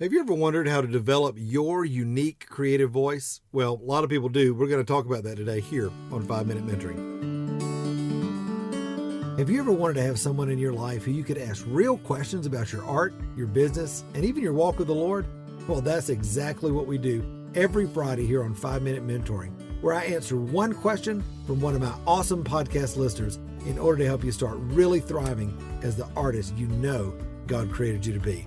Have you ever wondered how to develop your unique creative voice? Well, a lot of people do. We're going to talk about that today here on 5 Minute Mentoring. Have you ever wanted to have someone in your life who you could ask real questions about your art, your business, and even your walk with the Lord? Well, that's exactly what we do every Friday here on 5 Minute Mentoring, where I answer one question from one of my awesome podcast listeners in order to help you start really thriving as the artist you know God created you to be.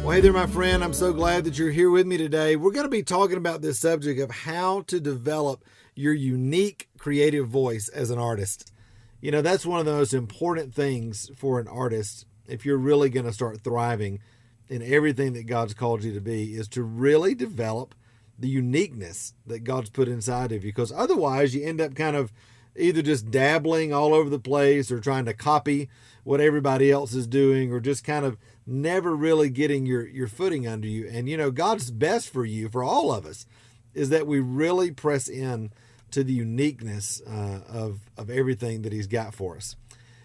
Well, hey there, my friend. I'm so glad that you're here with me today. We're going to be talking about this subject of how to develop your unique creative voice as an artist. You know, that's one of the most important things for an artist if you're really going to start thriving in everything that God's called you to be, is to really develop the uniqueness that God's put inside of you. Because otherwise you end up kind of either just dabbling all over the place or trying to copy what everybody else is doing, or just kind of never really getting your footing under you. And, you know, God's best for you, for all of us, is that we really press in to the uniqueness of everything that He's got for us.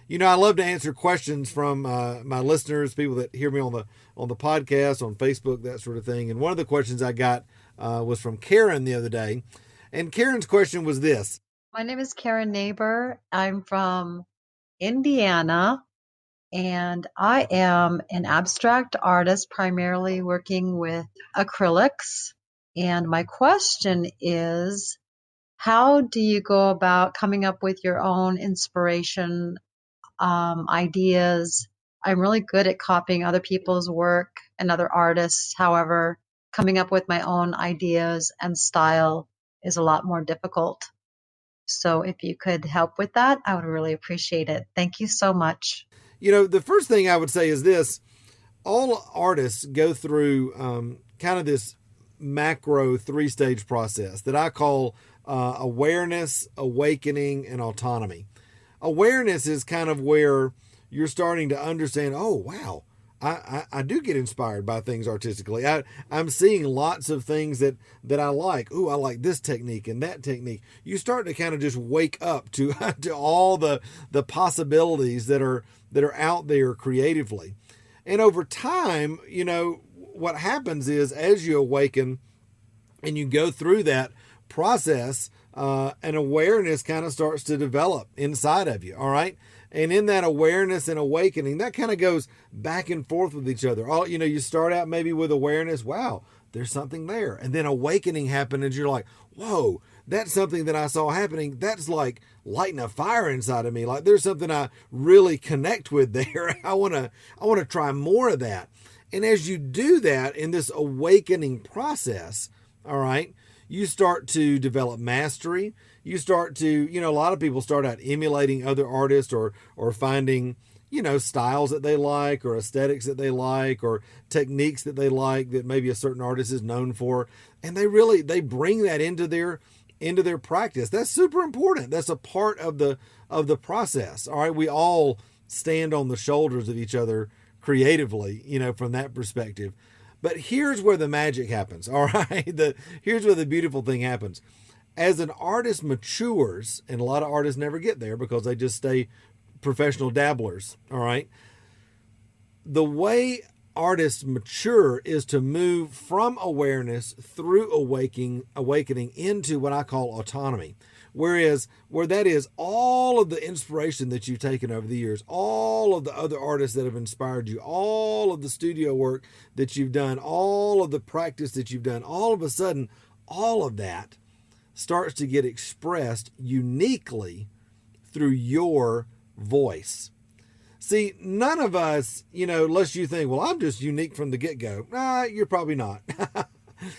You know, I love to answer questions from my listeners, people that hear me on the podcast, on Facebook, that sort of thing. And one of the questions I got was from Karen the other day. And Karen's question was this. My name is Karen Neighbor. I'm from Indiana, and I am an abstract artist, primarily working with acrylics. And my question is, how do you go about coming up with your own inspiration, ideas? I'm really good at copying other people's work and other artists. However, coming up with my own ideas and style is a lot more difficult. So if you could help with that, I would really appreciate it. Thank you so much. You know, the first thing I would say is this. All artists go through kind of this macro 3-stage process that I call awareness, awakening, and autonomy. Awareness is kind of where you're starting to understand, oh, wow, I do get inspired by things artistically. I'm seeing lots of things that I like. Ooh, I like this technique and that technique. You start to kind of just wake up to all the possibilities that are out there creatively. And over time, you know, what happens is as you awaken and you go through that process, an awareness kind of starts to develop inside of you. All right. And in that awareness and awakening, that kind of goes back and forth with each other. You know, you start out maybe with awareness. Wow, there's something there. And then awakening happens and you're like, whoa, that's something that I saw happening. That's like lighting a fire inside of me. Like there's something I really connect with there. I want to try more of that. And as you do that in this awakening process, all right, you start to develop mastery. You start to, you know, a lot of people start out emulating other artists or finding, you know, styles that they like or aesthetics that they like or techniques that they like that maybe a certain artist is known for. And they bring that into their practice. That's super important. That's a part of the process. All right. We all stand on the shoulders of each other creatively, you know, from that perspective. But here's where the magic happens. All right. Here's where the beautiful thing happens. As an artist matures, and a lot of artists never get there because they just stay professional dabblers. All right. The way artists mature is to move from awareness through awakening into what I call autonomy. Where that is all of the inspiration that you've taken over the years, all of the other artists that have inspired you, all of the studio work that you've done, all of the practice that you've done, all of a sudden, all of that starts to get expressed uniquely through your voice. See, none of us, you know, unless you think, well, I'm just unique from the get-go. You're probably not.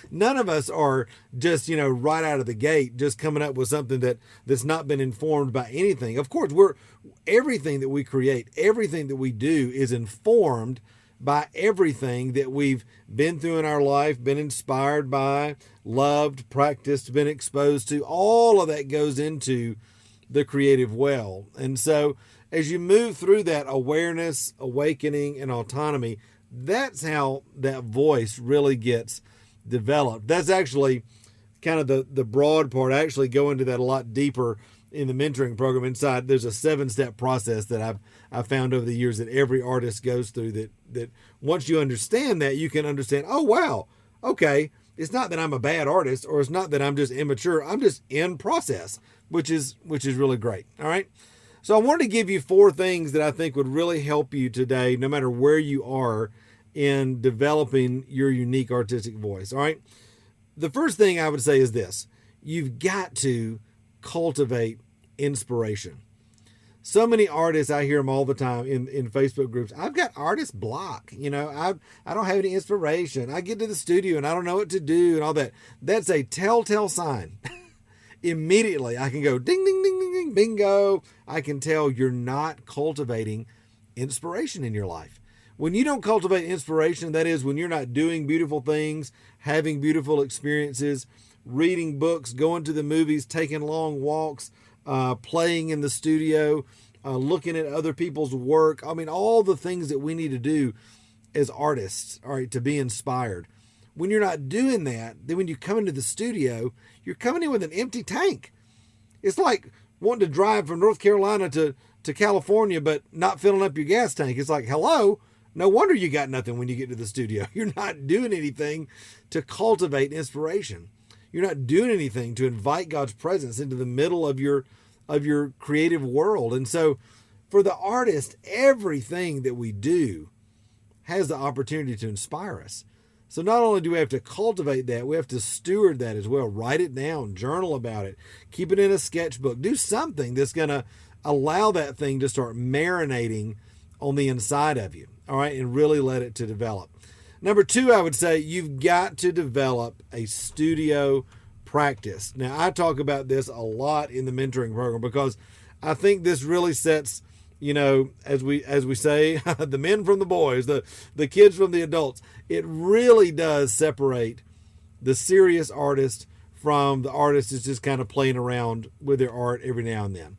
None of us are just, you know, right out of the gate, just coming up with something that's not been informed by anything. Of course, everything that we create, everything that we do is informed by everything that we've been through in our life, been inspired by, loved, practiced, been exposed to. All of that goes into the creative well. And so as you move through that awareness, awakening, and autonomy, that's how that voice really gets developed. That's actually kind of the broad part. I actually go into that a lot deeper in the mentoring program inside, there's a 7-step process that I've found over the years that every artist goes through, that once you understand that, you can understand, oh, wow, okay, it's not that I'm a bad artist, or it's not that I'm just immature. I'm just in process, which is really great. All right. So I wanted to give you 4 things that I think would really help you today, no matter where you are in developing your unique artistic voice. All right. The first thing I would say is this: you've got to cultivate inspiration. So many artists, I hear them all the time in Facebook groups. I've got artist block. I don't have any inspiration. I get to the studio and I don't know what to do and all that. That's a telltale sign. Immediately I can go ding, ding, ding, ding, ding, bingo. I can tell you're not cultivating inspiration in your life. When you don't cultivate inspiration, that is when you're not doing beautiful things, having beautiful experiences, reading books, going to the movies, taking long walks, playing in the studio, looking at other people's work. I mean, all the things that we need to do as artists, all right, to be inspired. When you're not doing that, then when you come into the studio, you're coming in with an empty tank. It's like wanting to drive from North Carolina to California, but not filling up your gas tank. It's like, hello, no wonder you got nothing when you get to the studio. You're not doing anything to cultivate inspiration. You're not doing anything to invite God's presence into the middle of your creative world. And so for the artist, everything that we do has the opportunity to inspire us. So not only do we have to cultivate that, we have to steward that as well. Write it down, journal about it, keep it in a sketchbook, do something that's going to allow that thing to start marinating on the inside of you. All right. And really let it to develop. Number 2, I would say you've got to develop a studio practice. Now, I talk about this a lot in the mentoring program because I think this really sets, as we say, the men from the boys, the kids from the adults. It really does separate the serious artist from the artist that's just kind of playing around with their art every now and then.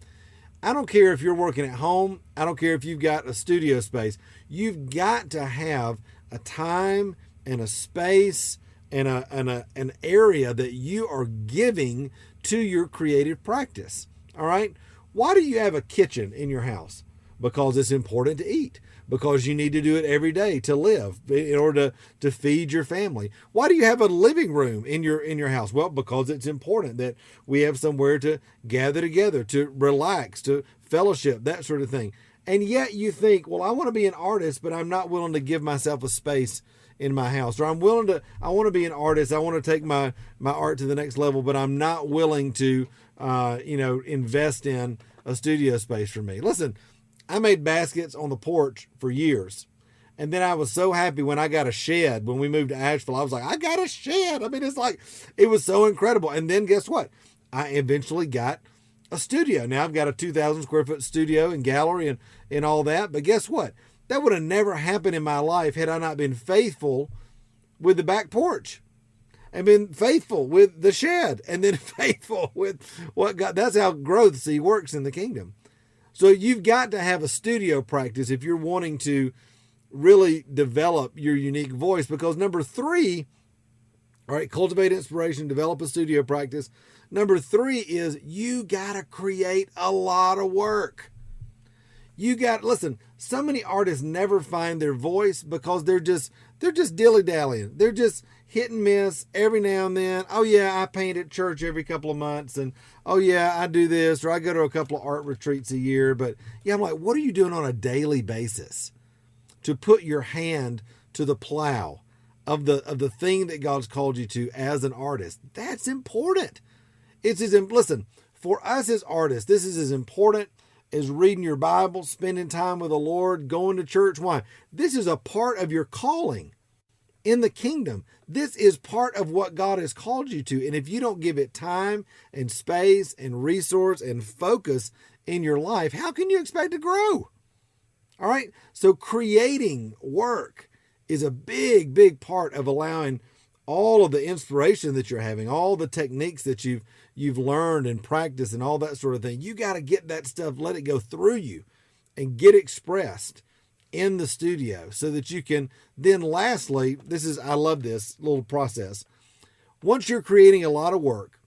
I don't care if you're working at home. I don't care if you've got a studio space. You've got to have a time and a space and an area that you are giving to your creative practice. All right. Why do you have a kitchen in your house? Because it's important to eat, because you need to do it every day to live in order to feed your family. Why do you have a living room in your house? Well, because it's important that we have somewhere to gather together, to relax, to fellowship, that sort of thing. And yet you think, well, I want to be an artist, but I'm not willing to give myself a space in my house. Or I want to be an artist. I want to take my art to the next level, but I'm not willing to, invest in a studio space for me. Listen, I made baskets on the porch for years. And then I was so happy when I got a shed. When we moved to Asheville, I was like, I got a shed. I mean, it was so incredible. And then guess what? I eventually got a studio. Now I've got a 2,000 square foot studio and gallery and all that. But guess what? That would have never happened in my life had I not been faithful with the back porch and been faithful with the shed and then faithful with what God. That's how growth, works in the kingdom. So you've got to have a studio practice if you're wanting to really develop your unique voice, because number 3, all right, cultivate inspiration, develop a studio practice. Number 3 is you got to create a lot of work. Listen, so many artists never find their voice because they're just dilly-dallying. They're just hit and miss every now and then. Oh yeah, I paint at church every couple of months, and oh yeah, I do this, or I go to a couple of art retreats a year. But yeah, I'm like, what are you doing on a daily basis to put your hand to the plow of the thing that God's called you to as an artist? That's important. Listen, for us as artists, this is as important as reading your Bible, spending time with the Lord, going to church. Why? This is a part of your calling in the kingdom. This is part of what God has called you to. And if you don't give it time and space and resource and focus in your life, how can you expect to grow? All right. So creating work is a big, big part of allowing all of the inspiration that you're having, all the techniques that you've learned and practiced and all that sort of thing. You got to get that stuff, let it go through you and get expressed in the studio so that you can then lastly, I love this little process. Once you're creating a lot of work,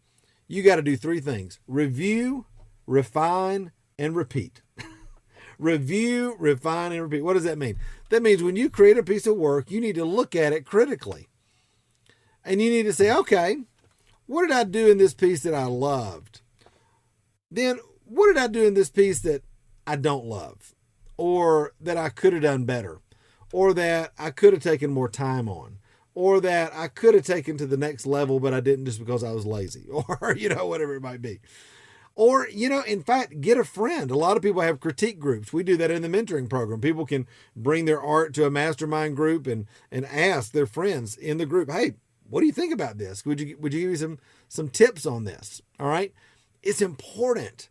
you got to do 3 things: review, refine, and repeat. Review, refine, and repeat. What does that mean? That means when you create a piece of work, you need to look at it critically. And you need to say, okay, what did I do in this piece that I loved? Then what did I do in this piece that I don't love? Or that I could have done better? Or that I could have taken more time on? Or that I could have taken to the next level, but I didn't just because I was lazy? Or, whatever it might be. Or, in fact, get a friend. A lot of people have critique groups. We do that in the mentoring program. People can bring their art to a mastermind group and ask their friends in the group, hey, what do you think about this? Would you give me some tips on this? All right. It's important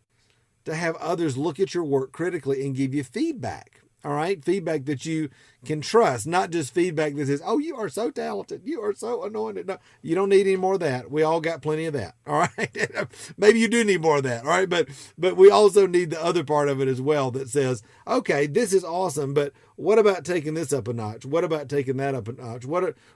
to have others look at your work critically and give you feedback. All right. Feedback that you can trust, not just feedback that says, oh, you are so talented. You are so anointed. No, you don't need any more of that. We all got plenty of that. All right. Maybe you do need more of that. All right. But we also need the other part of it as well that says, okay, this is awesome, but what about taking this up a notch? What about taking that up a notch?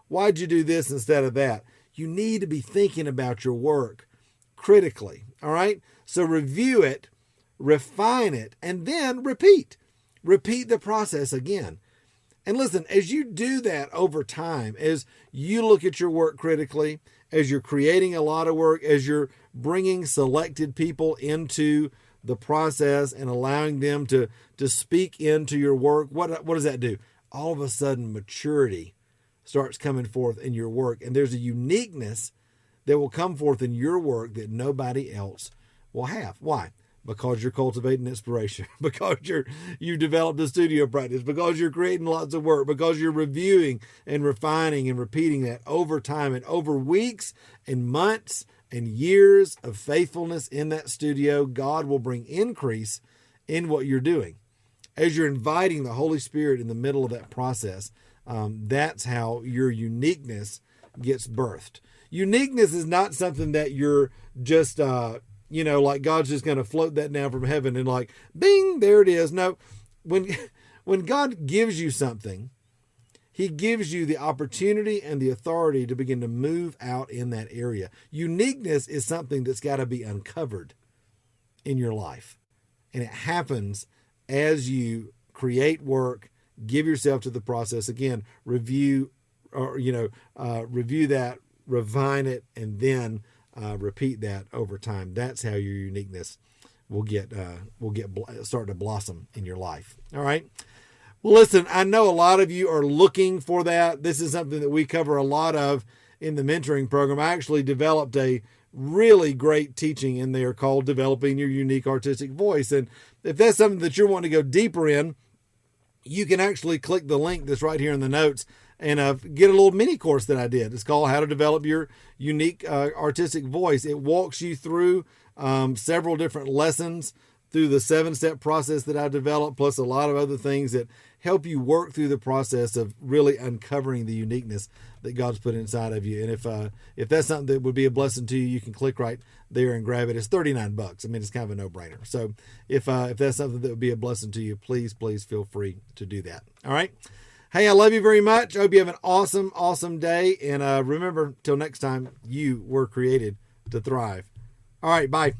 Why'd you do this instead of that? You need to be thinking about your work critically. All right. So review it, refine it, and then repeat. Repeat the process again. And listen, as you do that over time, as you look at your work critically, as you're creating a lot of work, as you're bringing selected people into the process and allowing them to speak into your work, what does that do? All of a sudden, maturity starts coming forth in your work. And there's a uniqueness that will come forth in your work that nobody else will have. Why? Because you're cultivating inspiration, because you've developed a studio practice, because you're creating lots of work, because you're reviewing and refining and repeating that over time and over weeks and months and years of faithfulness in that studio. God will bring increase in what you're doing. As you're inviting the Holy Spirit in the middle of that process, that's how your uniqueness gets birthed. Uniqueness is not something that you're just like God's just going to float that down from heaven and like, bing, there it is. No, when God gives you something, he gives you the opportunity and the authority to begin to move out in that area. Uniqueness is something that's got to be uncovered in your life. And it happens as you create work, give yourself to the process. Again, review that, refine it, and then repeat that over time. That's how your uniqueness will start to blossom in your life. All right. Well, listen, I know a lot of you are looking for that. This is something that we cover a lot of in the mentoring program. I actually developed a really great teaching in there called Developing Your Unique Artistic Voice. And if that's something that you're wanting to go deeper in, you can actually click the link that's right here in the notes and get a little mini course that I did. It's called How to Develop Your Unique Artistic Voice. It walks you through several different lessons through the 7-step process that I developed, plus a lot of other things that help you work through the process of really uncovering the uniqueness that God's put inside of you. And if that's something that would be a blessing to you, you can click right there and grab it. It's $39. I mean, it's kind of a no-brainer. So if that's something that would be a blessing to you, please feel free to do that. All right. Hey, I love you very much. I hope you have an awesome, awesome day. And remember, till next time, you were created to thrive. All right. Bye.